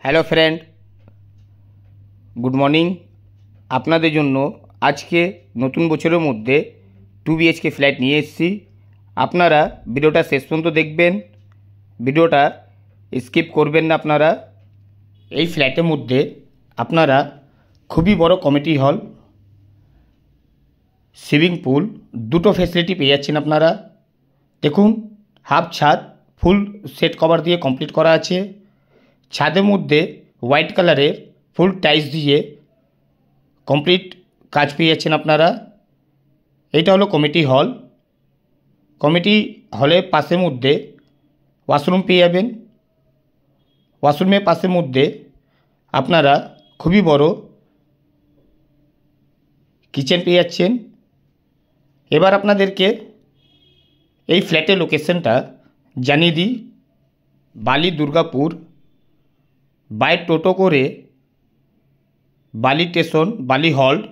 Hello friend, good morning. আপনাদের জন্য আজকে নতুন বছরের মধ্যে 2 BHK ফ্ল্যাট নিয়ে এসেছি। আপনারা ভিডিওটা শেষ পর্যন্ত দেখবেন, ভিডিওটা স্কিপ করবেন না। আপনারা এই ফ্ল্যাটের মধ্যে আপনারা খুবই বড় কমিটি হল, সুইমিং পুল, দুটো ফ্যাসিলিটি পেয়ে যাচ্ছেন আপনারা। দেখুন, হাফ ছাদ ফুল সেট কভার দিয়ে কমপ্লিট করা আছে। ছাদের মধ্যে হোয়াইট কালারের ফুল টাইলস দিয়ে কমপ্লিট কাজ পেয়ে যাচ্ছেন আপনারা। এইটা হলো কমিটি হল। কমিটি হলের পাশের মধ্যে ওয়াশরুম পেয়ে যাবেন। ওয়াশরুমের পাশের মধ্যে আপনারা খুবই বড় কিচেন পেয়ে যাচ্ছেন। এবার আপনাদেরকে এই ফ্ল্যাটের লোকেশনটা জানিয়ে দিই। বালি দুর্গাপুর, বাই টোটো করে বালি স্টেশন, বালি হল্ট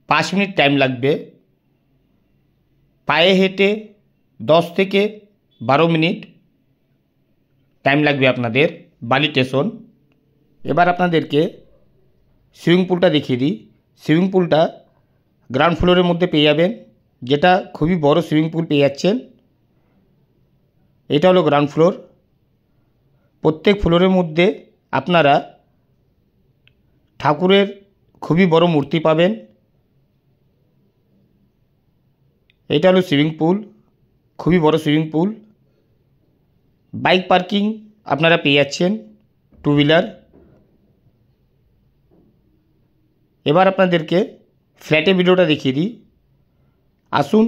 5 মিনিট টাইম লাগবে। পায়ে হেঁটে 10 থেকে 12 মিনিট টাইম লাগবে আপনাদের বালি স্টেশন। এবার আপনাদেরকে সুইমিং পুলটা দেখিয়ে দিই। সুইমিং পুলটা গ্রাউন্ড ফ্লোরের মধ্যে পেয়ে যাবেন, যেটা খুবই বড় সুইমিং পুল পেয়ে যাচ্ছেন। এটা হলো গ্রাউন্ড ফ্লোর। প্রত্যেক ফ্লোরের মধ্যে আপনারা ঠাকুরের খুবই বড় মূর্তি পাবেন। এটা হলো সুইমিং পুল, খুবই বড় সুইমিং পুল। বাইক পার্কিং আপনারা পেয়ে যাচ্ছেন, 2 হুইলার। এবার আপনাদেরকে ফ্ল্যাটের ভিডিওটা দেখিয়ে দিই। আসুন,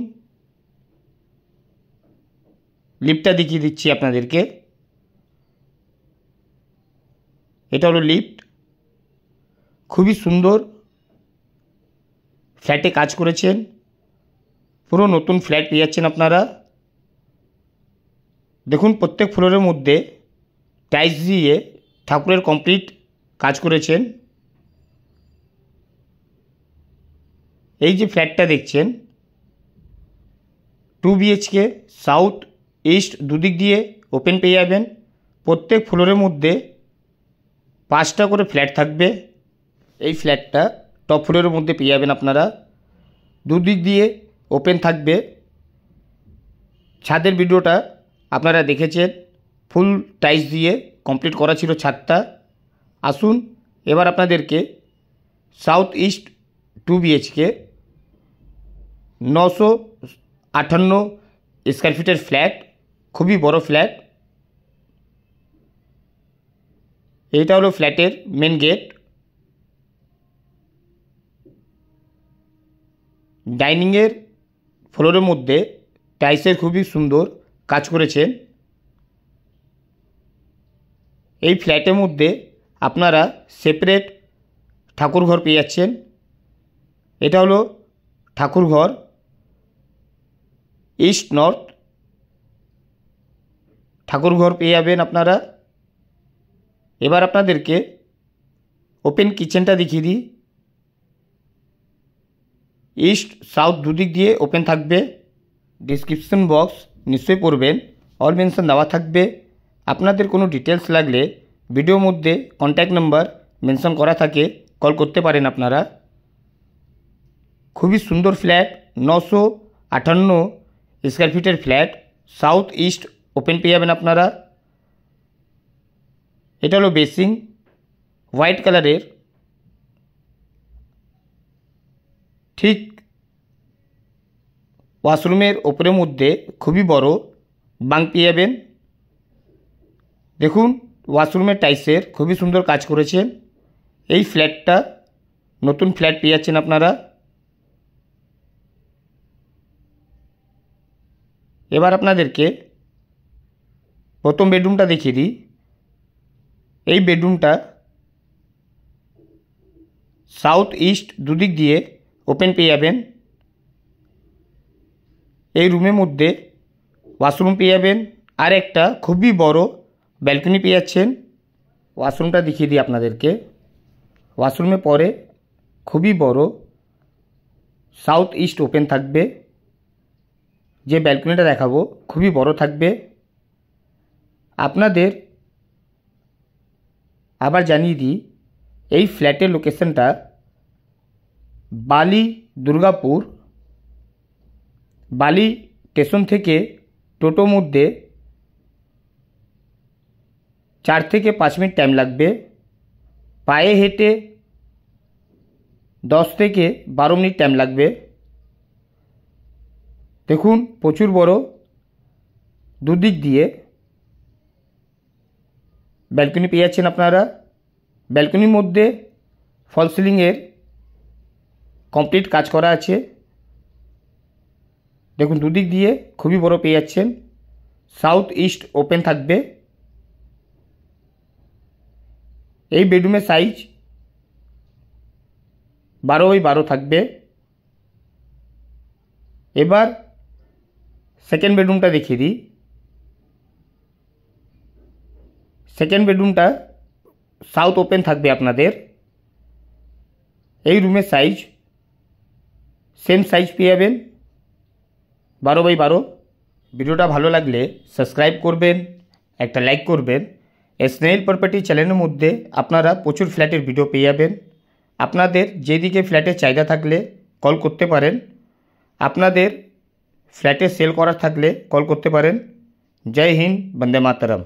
লিফটটা দেখিয়ে দিচ্ছি আপনাদেরকে। এটা হলো লিফট, খুবই সুন্দর ফ্ল্যাটে কাজ করেছেন। পুরো নতুন ফ্ল্যাট পেয়ে যাচ্ছেন আপনারা। দেখুন, প্রত্যেক ফ্লোরের মধ্যে টাইলস দিয়ে ঠাকুরের কমপ্লিট কাজ করেছেন। এই যে ফ্ল্যাটটা দেখছেন, 2 BHK, সাউথ ইস্ট দুদিক দিয়ে ওপেন পেয়ে যাবেন। প্রত্যেক ফ্লোরের মধ্যে 5টা করে ফ্ল্যাট থাকবে। এই ফ্ল্যাটটা টপ ফ্লোরের মধ্যে পেয়ে যাবেন আপনারা। দুদিক দিয়ে ওপেন থাকবে। ছাদের ভিডিওটা আপনারা দেখেছেন, ফুল টাইলস দিয়ে কমপ্লিট করা ছিল ছাদটা। আসুন, এবার আপনাদেরকে সাউথ ইস্ট 2 BHK 958 স্কোয়ার ফিটের ফ্ল্যাট, খুবই বড় ফ্ল্যাট। এইটা হলো ফ্ল্যাটের মেন গেট। ডাইনিংয়ের ফ্লোরের মধ্যে টাইলসের খুবই সুন্দর কাজ করেছেন। এই ফ্ল্যাটের মধ্যে আপনারা সেপারেট ঠাকুরঘর পেয়ে যাচ্ছেন। এটা হলো ঠাকুরঘর, ইস্ট নর্থ ঠাকুরঘর পেয়ে যাবেন আপনারা। এবার আপনাদেরকে ওপেন কিচেনটা দেখিয়ে দিই। ইস্ট সাউথ দুদিক দিয়ে ওপেন থাকবে। ডিসক্রিপশন বক্স নিশ্চয়ই পড়বেন, অল মেনশন দেওয়া থাকবে। আপনাদের কোনো ডিটেলস লাগলে ভিডিওর মধ্যে কন্ট্যাক্ট নাম্বার মেনশন করা থাকে, কল করতে পারেন আপনারা। খুবই সুন্দর ফ্ল্যাট, 958 স্কোয়ার ফিটের ফ্ল্যাট, সাউথ ইস্ট ওপেন পেয়ে যাবেন আপনারা। এটা হলো বেসিং, হোয়াইট কালারের। ঠিক ওয়াশরুমের ওপরের মধ্যে খুবই বড় বাঙ্ক পেয়ে যাবেন। দেখুন, ওয়াশরুমের টাইলসের খুবই সুন্দর কাজ করেছেন। এই ফ্ল্যাটটা নতুন ফ্ল্যাট পেয়ে যাচ্ছেন আপনারা। এবার আপনাদেরকে প্রথম বেডরুমটা দেখিয়ে দিই। এই বেডরুমটা সাউথ ইস্ট দুদিক দিয়ে ওপেন পেয়ে যাবেন। এই রুমের মধ্যে ওয়াশরুম পেয়ে যাবেন, আর একটা খুবই বড় ব্যালকনি পেয়ে যাচ্ছেন। ওয়াশরুমটা দেখিয়ে দিই আপনাদেরকে। ওয়াশরুমে পরে খুবই বড় সাউথ ইস্ট ওপেন থাকবে। যে ব্যালকনিটা দেখাবো খুবই বড় থাকবে। আপনাদের আবার জানিয়ে দিই, এই ফ্ল্যাটের লোকেশনটা বালি দুর্গাপুর। বালি স্টেশন থেকে টোটো মধ্যে 4 থেকে 5 মিনিট টাইম লাগবে। পায়ে হেঁটে 10 থেকে 12 মিনিট টাইম লাগবে। দেখুন প্রচুর বড়, দুদিক দিয়ে ব্যালকনি পেয়ে যাচ্ছেন আপনারা। ব্যালকনির মধ্যে ফল সিলিংয়ের কমপ্লিট কাজ করা আছে। দেখুন দুদিক দিয়ে খুবই বড় পেয়ে যাচ্ছেন। সাউথ ইস্ট ওপেন থাকবে। এই বেডরুমের সাইজ 12x12 থাকবে। এবার সেকেন্ড বেডরুমটা দেখিয়ে দিই। সেকেন্ড বেডরুমটা সাউথ ওপেন থাকবে আপনাদের। এই রুমের সাইজ সেম সাইজ পেয়ে যাবেন, 12x12। ভিডিওটা ভালো লাগলে সাবস্ক্রাইব করবেন, একটা লাইক করবেন। স্নেইল প্রপার্টি চ্যানেলের মধ্যে আপনারা প্রচুর ফ্ল্যাটের ভিডিও পেয়ে যাবেন। আপনাদের যেদিকে ফ্ল্যাটের চাহিদা থাকলে কল করতে পারেন। আপনাদের ফ্ল্যাটে সেল করার থাকলে কল করতে পারেন। জয় হিন্দ, বন্দে মাতরম।